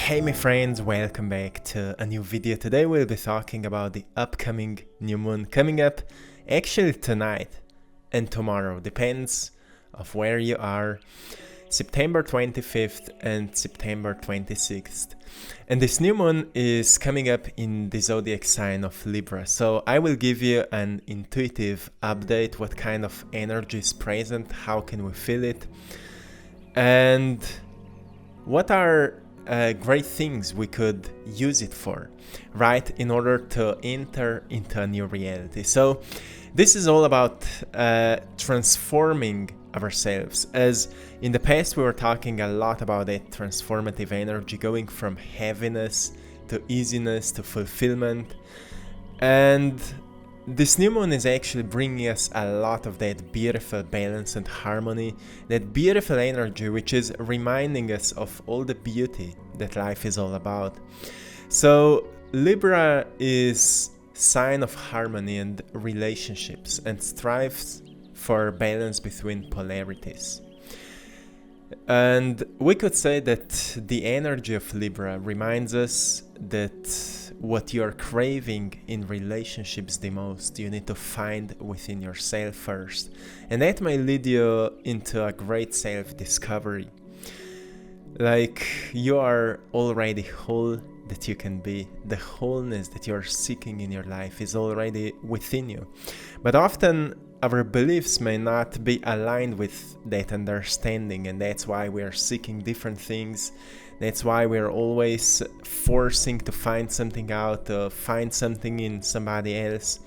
Hey my friends, welcome back to a new video. Today we'll be talking about the upcoming new moon coming up actually tonight and tomorrow, depends of where you are, September 25th and September 26th. And this new moon is coming up in the zodiac sign of Libra. So I will give you an intuitive update, what kind of energy is present, how can we feel it, and what are great things we could use it for, right, in order to enter into a new reality. So this is all about transforming ourselves, as in the past we were talking a lot about that transformative energy, going from heaviness to easiness to fulfillment. And this new moon is actually bringing us a lot of that beautiful balance and harmony, that beautiful energy which is reminding us of all the beauty that life is all about. So Libra is sign of harmony and relationships and strives for balance between polarities. And we could say that the energy of Libra reminds us that what you're craving in relationships the most, you need to find within yourself first. And that may lead you into a great self-discovery. Like, you are already whole that you can be. The wholeness that you're seeking in your life is already within you. But often our beliefs may not be aligned with that understanding, and that's why we are seeking different things. That's why we're always forcing to find something out, to find something in somebody else.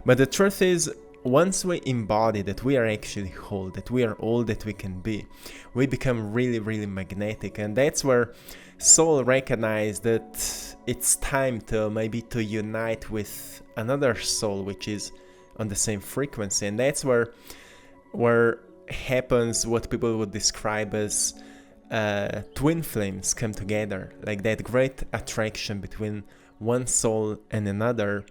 But the truth is, once we embody that we are actually whole, that we are all that we can be, we become really, really magnetic. And that's where soul recognizes that it's time to maybe to unite with another soul which is on the same frequency. And that's where happens what people would describe as twin flames come together, like that great attraction between one soul and another,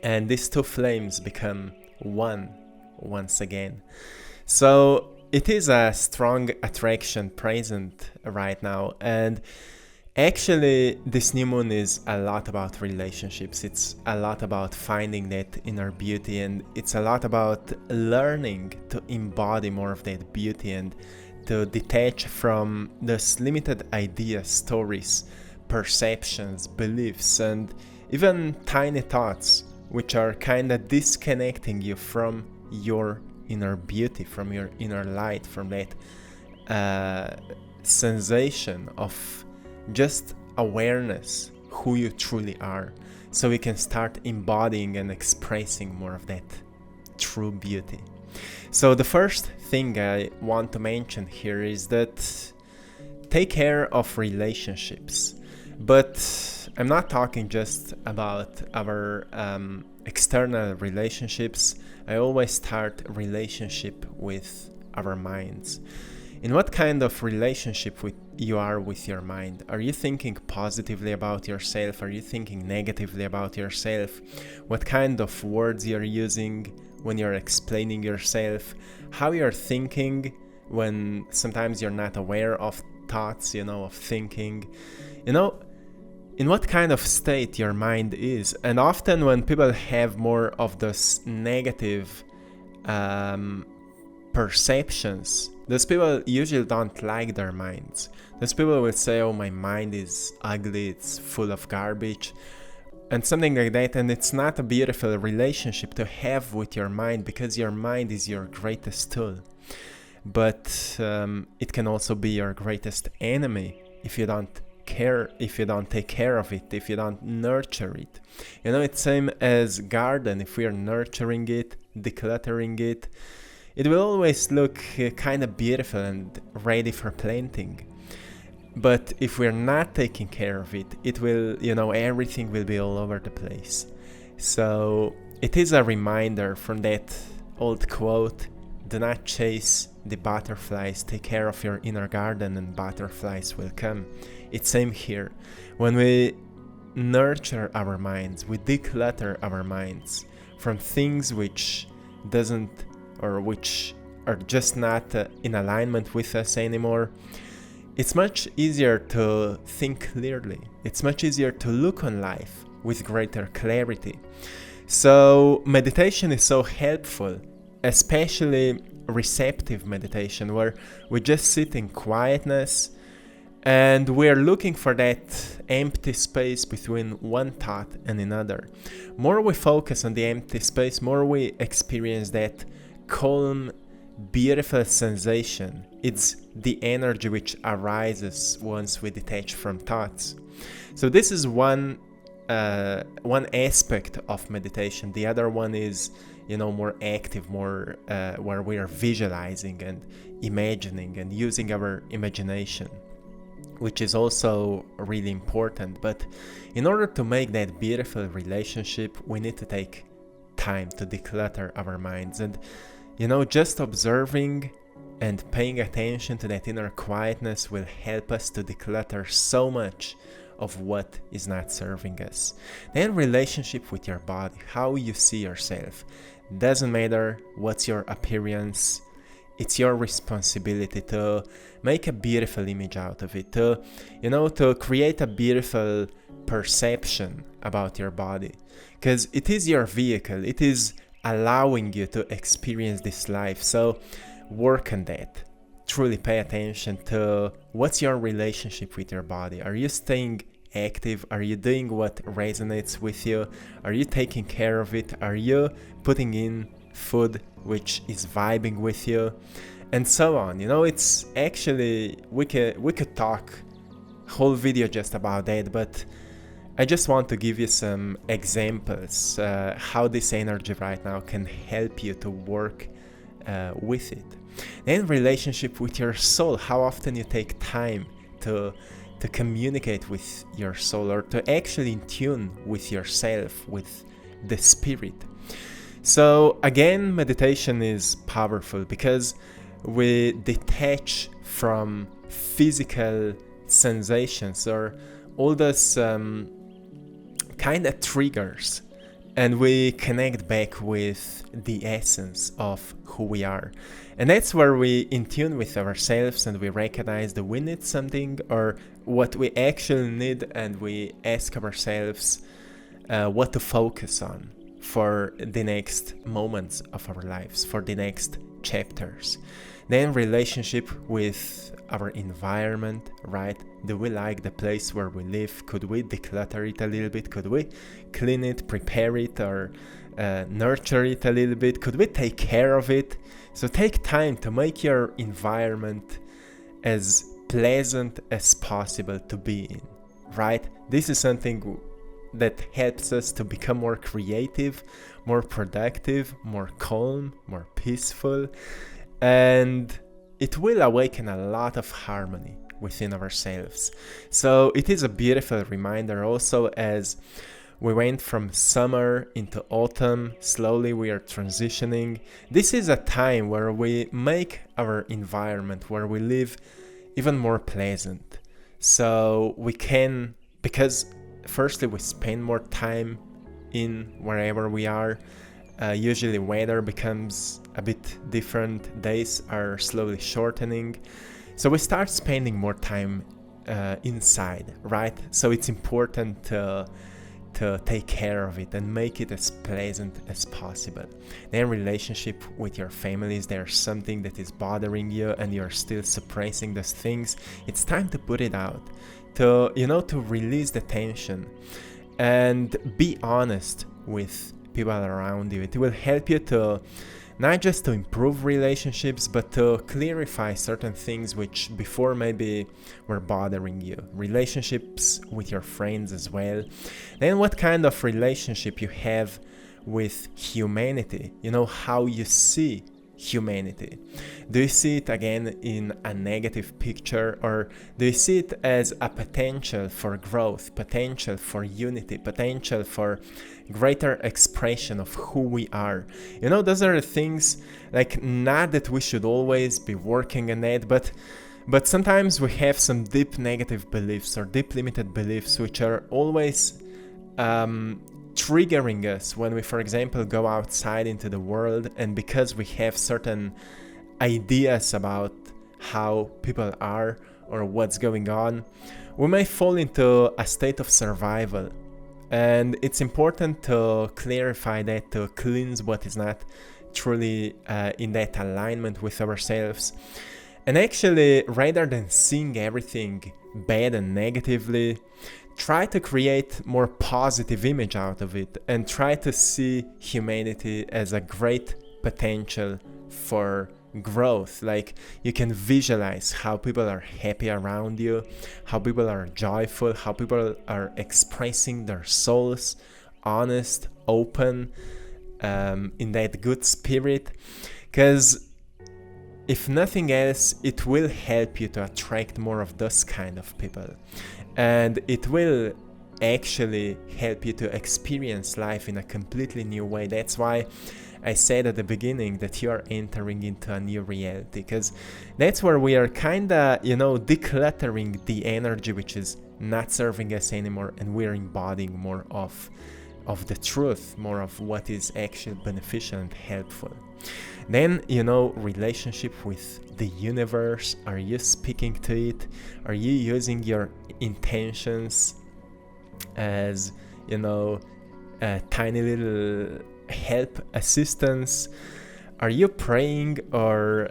and these two flames become one once again. So it is a strong attraction present right now, and actually this new moon is a lot about relationships. It's a lot about finding that inner beauty, and it's a lot about learning to embody more of that beauty and to detach from those limited ideas, stories, perceptions, beliefs, and even tiny thoughts which are kind of disconnecting you from your inner beauty, from your inner light, from that sensation of just awareness, who you truly are, so we can start embodying and expressing more of that true beauty. So the first thing I want to mention here is that take care of relationships. But I'm not talking just about our external relationships. I always start relationship with our minds. In what kind of relationship you are with your mind? Are you thinking positively about yourself? Are you thinking negatively about yourself? What kind of words you're using when you're explaining yourself? How you're thinking when sometimes you're not aware of thoughts, of thinking? In what kind of state your mind is. And often when people have more of those negative perceptions, those people usually don't like their minds. Those people will say, oh, my mind is ugly, it's full of garbage, and something like that. And it's not a beautiful relationship to have with your mind, because your mind is your greatest tool. But it can also be your greatest enemy if you don't take care of it, if you don't nurture it. It's same as garden. If we are nurturing it, decluttering it, it will always look kind of beautiful and ready for planting. But if we're not taking care of it, it will, everything will be all over the place. So it is a reminder from that old quote, do not chase the butterflies, take care of your inner garden and butterflies will come. It's same here. When we nurture our minds, we declutter our minds from things which are just not in alignment with us anymore, it's much easier to think clearly. It's much easier to look on life with greater clarity. So meditation is so helpful, especially receptive meditation, where we just sit in quietness and we're looking for that empty space between one thought and another. More we focus on the empty space, more we experience that calm, beautiful sensation. It's the energy which arises once we detach from thoughts. So this is one aspect of meditation. The other one is, more active, more where we are visualizing and imagining and using our imagination, which is also really important. But in order to make that beautiful relationship, we need to take time to declutter our minds. And just observing and paying attention to that inner quietness will help us to declutter so much of what is not serving us. Then relationship with your body, how you see yourself. Doesn't matter what's your appearance, it's your responsibility to make a beautiful image out of it, to create a beautiful perception about your body, because it is your vehicle. It is allowing you to experience this life. So work on that. Truly pay attention to what's your relationship with your body. Are you staying active? Are you doing what resonates with you? Are you taking care of it? Are you putting in food which is vibing with you? And so on. It's actually, we could talk whole video just about that, but I just want to give you some examples how this energy right now can help you to work with it. Then relationship with your soul, how often you take time to communicate with your soul, or to actually in tune with yourself, with the spirit. So again, meditation is powerful because we detach from physical sensations or all those kind of triggers, and we connect back with the essence of who we are. And that's where we in tune with ourselves, and we recognize that we need something or what we actually need, and we ask ourselves what to focus on for the next moments of our lives, for the next chapters. Then relationship with our environment, right? Do we like the place where we live? Could we declutter it a little bit? Could we clean it, prepare it, or nurture it a little bit? Could we take care of it? So take time to make your environment as pleasant as possible to be in, right? This is something that helps us to become more creative, more productive, more calm, more peaceful, and it will awaken a lot of harmony within ourselves. So it is a beautiful reminder also, as we went from summer into autumn, slowly we are transitioning. This is a time where we make our environment where we live even more pleasant. So we can, because firstly we spend more time in wherever we are. Usually weather becomes a bit different, days are slowly shortening, so we start spending more time inside, right? So it's important to take care of it and make it as pleasant as possible. Then relationship with your family, is there something that is bothering you and you're still suppressing those things? It's time to put it out, to release the tension and be honest with people around you. It will help you to not just to improve relationships, but to clarify certain things which before maybe were bothering you. Relationships with your friends as well. Then what kind of relationship you have with humanity, how you see humanity. Do you see it again in a negative picture, or do you see it as a potential for growth, potential for unity, potential for greater expression of who we are? Those are the things, like, not that we should always be working on it, but sometimes we have some deep negative beliefs or deep limited beliefs which are always triggering us when we, for example, go outside into the world, and because we have certain ideas about how people are or what's going on, we may fall into a state of survival. And it's important to clarify that, to cleanse what is not truly in that alignment with ourselves. And actually, rather than seeing everything bad and negatively, try to create more positive image out of it and try to see humanity as a great potential for growth. Like, you can visualize how people are happy around you, how people are joyful, how people are expressing their souls, honest, open, in that good spirit. Because if nothing else, it will help you to attract more of those kind of people, and it will actually help you to experience life in a completely new way. That's why I said at the beginning that you are entering into a new reality, because that's where we are kind of, decluttering the energy which is not serving us anymore, and we're embodying more of the truth, more of what is actually beneficial and helpful. Then, relationship with the universe. Are you speaking to it? Are you using your intentions as, a tiny little help, assistance? Are you praying or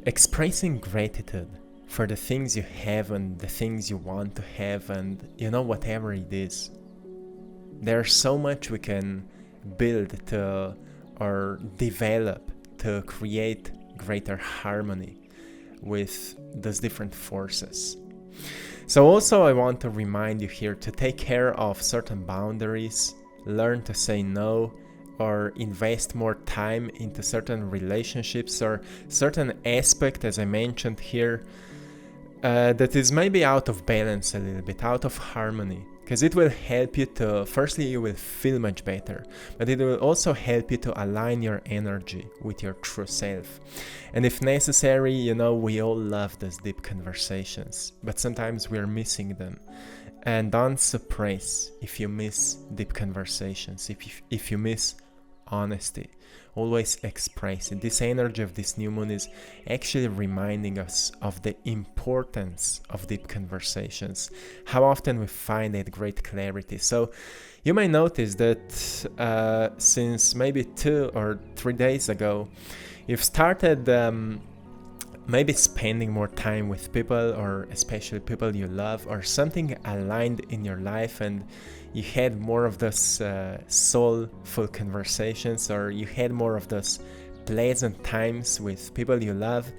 expressing gratitude for the things you have and the things you want to have, and whatever it is? There's so much we can build to or develop to create greater harmony with those different forces. So also I want to remind you here to take care of certain boundaries, learn to say no, or invest more time into certain relationships or certain aspect, as I mentioned here, that is maybe out of balance a little bit, out of harmony. Because it will help you to, firstly, you will feel much better, but it will also help you to align your energy with your true self. And if necessary, we all love those deep conversations, but sometimes we're missing them. And don't suppress if you miss deep conversations, if you miss honesty. Always express it. This energy of this new moon is actually reminding us of the importance of deep conversations, how often we find that great clarity. So you may notice that since maybe 2 or 3 days ago, you've started maybe spending more time with people, or especially people you love, or something aligned in your life, and you had more of those soulful conversations, or you had more of those pleasant times with people you love.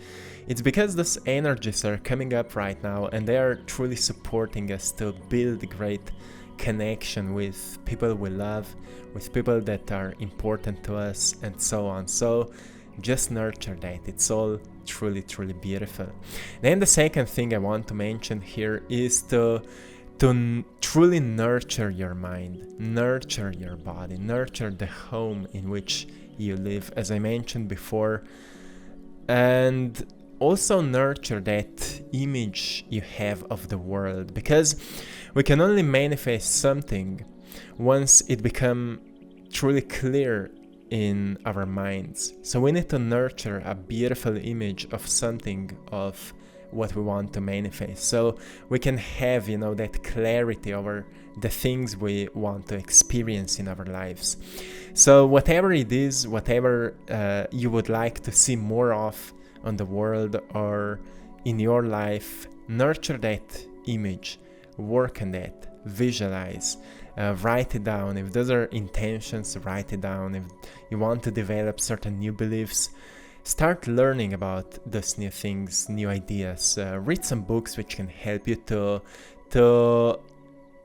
It's because those energies are coming up right now, and they are truly supporting us to build great connection with people we love, with people that are important to us, and so on. So just nurture that. It's all truly, truly beautiful. Then the second thing I want to mention here is to truly nurture your mind, nurture your body, nurture the home in which you live, as I mentioned before, and also nurture that image you have of the world, because we can only manifest something once it becomes truly clear in our minds. So we need to nurture a beautiful image of something, of what we want to manifest, so we can have that clarity over the things we want to experience in our lives. So whatever it is, whatever you would like to see more of on the world or in your life, nurture that image, work on that, visualize, write it down. If those are intentions, write it down. If you want to develop certain new beliefs, start learning about those new things, new ideas. Read some books which can help you to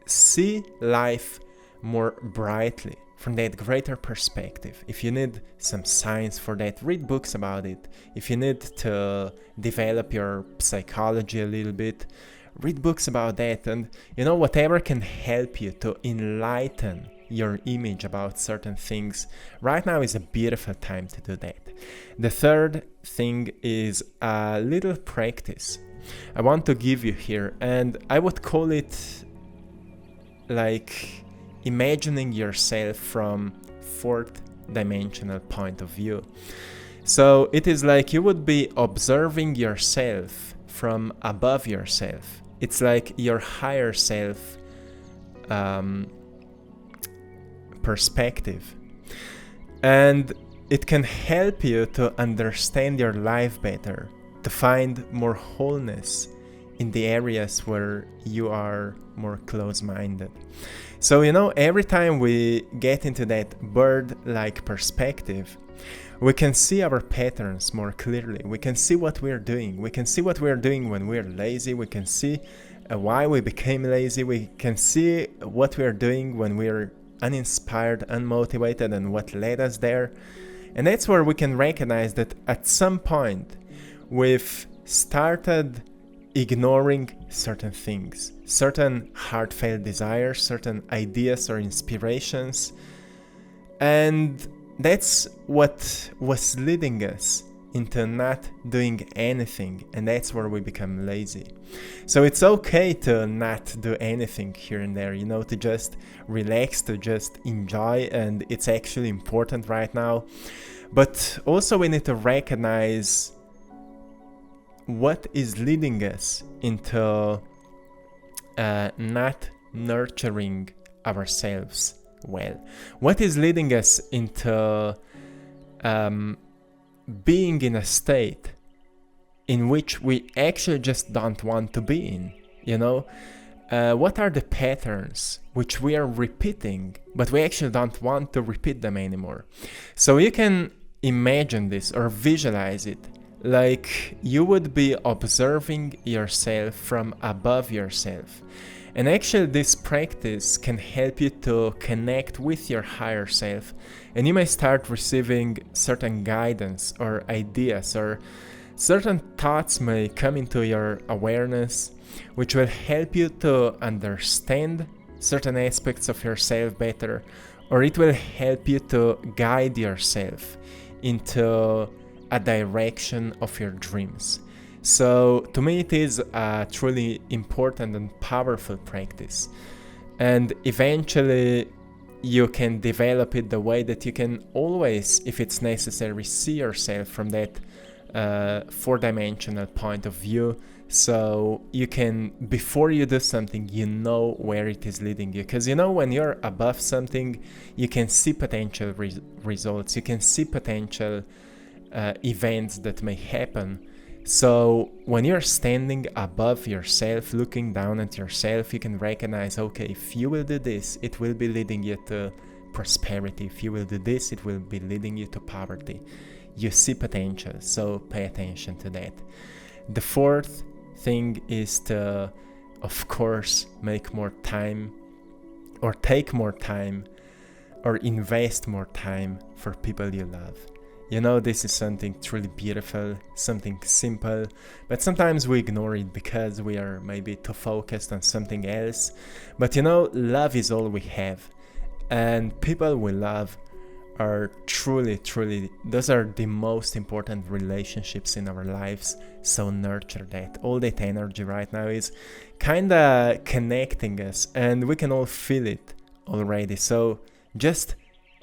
see life more brightly, from that greater perspective. If you need some science for that, read books about it. If you need to develop your psychology a little bit, read books about that. And whatever can help you to enlighten your image about certain things, right now is a beautiful time to do that. The third thing is a little practice I want to give you here, and I would call it like imagining yourself from fourth dimensional point of view. So it is like you would be observing yourself from above yourself. It's like your higher self perspective. And it can help you to understand your life better, to find more wholeness in the areas where you are more close-minded. So, every time we get into that bird-like perspective, we can see our patterns more clearly. We can see what we're doing. We can see what we're doing when we're lazy. We can see why we became lazy. We can see what we're doing when we're uninspired, unmotivated, and what led us there. And that's where we can recognize that at some point we've started ignoring certain things, certain heartfelt desires, certain ideas or inspirations. And that's what was leading us into not doing anything, and that's where we become lazy. So it's okay to not do anything here and there, to just relax, to just enjoy, and it's actually important right now. But also we need to recognize what is leading us into not nurturing ourselves well. What is leading us into being in a state in which we actually just don't want to be in, what are the patterns which we are repeating, but we actually don't want to repeat them anymore. So you can imagine this or visualize it like you would be observing yourself from above yourself. And actually this practice can help you to connect with your higher self, and you may start receiving certain guidance or ideas, or certain thoughts may come into your awareness which will help you to understand certain aspects of yourself better, or it will help you to guide yourself into a direction of your dreams. So to me it is a truly important and powerful practice, and eventually you can develop it the way that you can always, if it's necessary, see yourself from that four-dimensional point of view. So you can, before you do something, you know where it is leading you. Because when you're above something, you can see potential results, you can see potential events that may happen. So when you're standing above yourself, looking down at yourself, you can recognize, okay, if you will do this, it will be leading you to prosperity. If you will do this, it will be leading you to poverty. You see potential, so pay attention to that. The fourth thing is to, of course, make more time, or take more time, or invest more time for people you love. This is something truly beautiful, something simple, but sometimes we ignore it because we are maybe too focused on something else. But love is all we have, and people we love are truly, those are the most important relationships in our lives. So nurture that. All that energy right now is kind of connecting us, and we can all feel it already. So just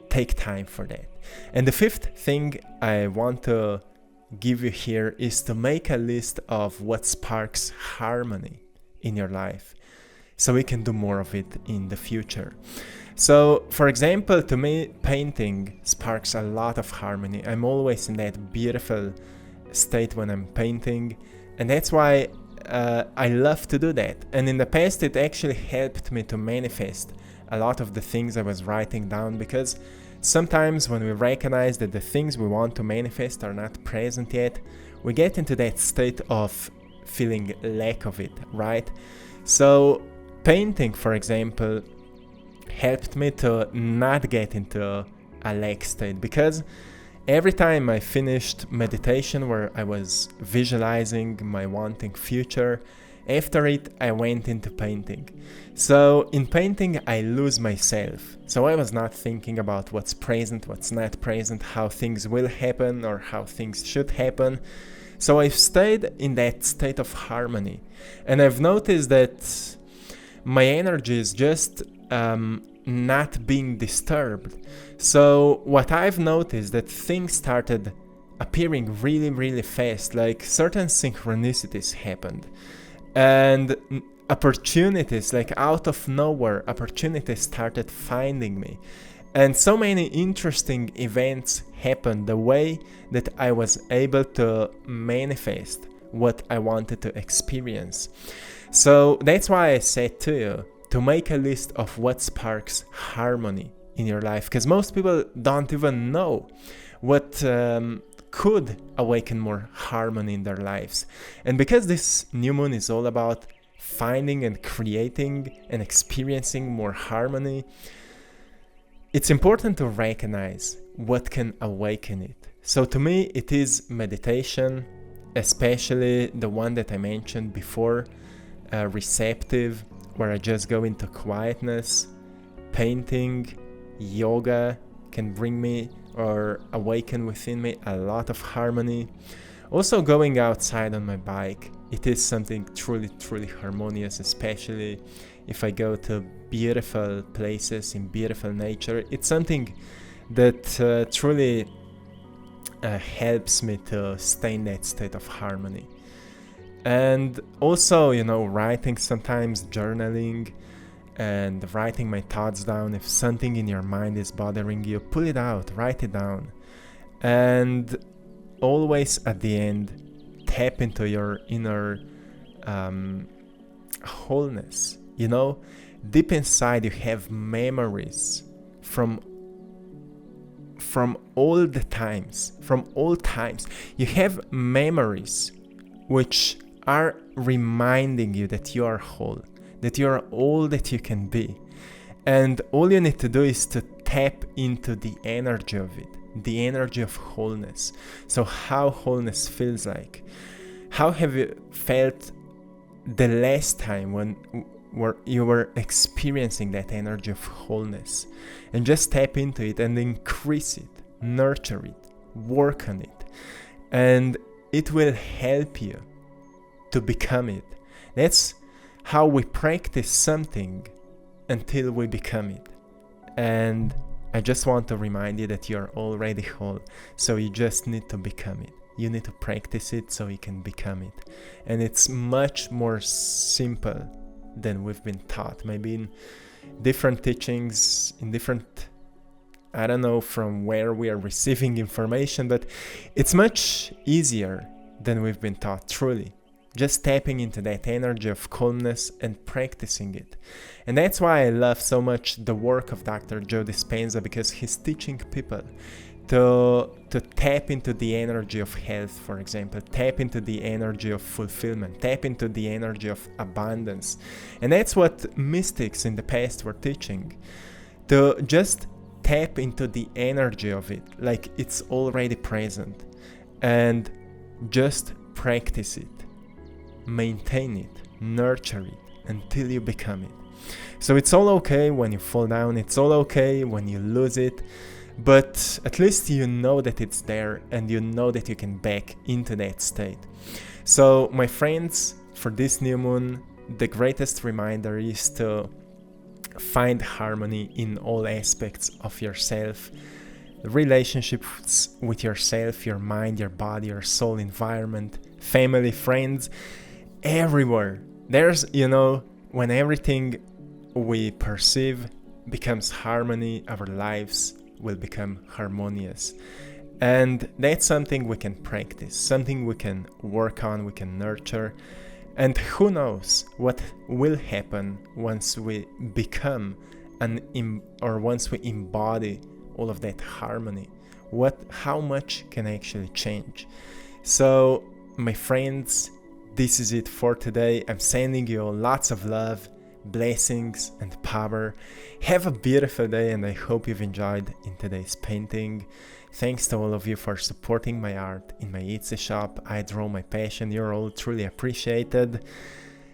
take time for that. And the fifth thing I want to give you here is to make a list of what sparks harmony in your life, so we can do more of it in the future. So, for example, to me, painting sparks a lot of harmony. I'm always in that beautiful state when I'm painting, and that's why I love to do that. And in the past, it actually helped me to manifest a lot of the things I was writing down, because sometimes when we recognize that the things we want to manifest are not present yet, we get into that state of feeling lack of it, right? So painting, for example, helped me to not get into a lack state, because every time I finished meditation where I was visualizing my wanting future, after it I went into painting. So in painting I lose myself. So I was not thinking about what's present, what's not present, how things will happen or how things should happen. So I've stayed in that state of harmony, and I've noticed that my energy is just not being disturbed. So what I've noticed that things started appearing really, really fast. Like certain synchronicities happened, and opportunities, like out of nowhere, opportunities started finding me. And so many interesting events happened the way that I was able to manifest what I wanted to experience. So that's why I said to you to make a list of what sparks harmony in your life, because most people don't even know what could awaken more harmony in their lives. And because this new moon is all about finding and creating and experiencing more harmony, it's important to recognize what can awaken it. So to me, it is meditation, especially the one that I mentioned before, receptive, where I just go into quietness. Painting, yoga can bring me or awaken within me a lot of harmony. Also going outside on my bike, it is something truly, truly harmonious, especially if I go to beautiful places in beautiful nature. It's something that truly helps me to stay in that state of harmony. And also, writing sometimes, journaling, and writing my thoughts down. If something in your mind is bothering you, pull it out, write it down. And always at the end, tap into your inner wholeness. Deep inside you have memories from all times. You have memories which are reminding you that you are whole, that you are all that you can be. And all you need to do is to tap into the energy of it, the energy of wholeness. So how wholeness feels like. How have you felt the last time when you were experiencing that energy of wholeness? And just tap into it and increase it, nurture it, work on it. And it will help you to become it. That's how we practice something until we become it. And I just want to remind you that you're already whole, so you just need to become it. You need to practice it so you can become it. And it's much more simple than we've been taught. Maybe in different teachings, in different, I don't know from where we are receiving information, but it's much easier than we've been taught, truly. Just tapping into that energy of calmness and practicing it. And that's why I love so much the work of Dr. Joe Dispenza, because he's teaching people to tap into the energy of health, for example, tap into the energy of fulfillment, tap into the energy of abundance. And that's what mystics in the past were teaching, to just tap into the energy of it, like it's already present, and just practice it, maintain it, nurture it until you become it. So it's all okay when you fall down, it's all okay when you lose it, but at least you know that it's there and you know that you can back into that state. So my friends, for this new moon, the greatest reminder is to find harmony in all aspects of yourself, relationships with yourself, your mind, your body, your soul, environment, family, friends, everywhere. There's, when everything we perceive becomes harmony, our lives will become harmonious. And that's something we can practice, something we can work on, we can nurture. And who knows what will happen once we become once we embody all of that harmony. How much can actually change. So my friends, this is it for today. I'm sending you lots of love, blessings and power. Have a beautiful day, and I hope you've enjoyed in today's painting. Thanks to all of you for supporting my art in my Etsy shop. I Draw My Passion. You're all truly appreciated.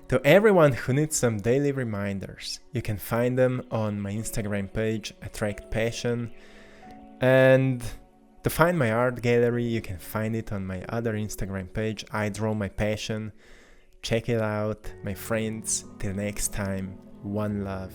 To everyone who needs some daily reminders, you can find them on my Instagram page, AttractPassion. And to find my art gallery, you can find it on my other Instagram page, I Draw My Passion. Check it out, my friends. Till next time, one love.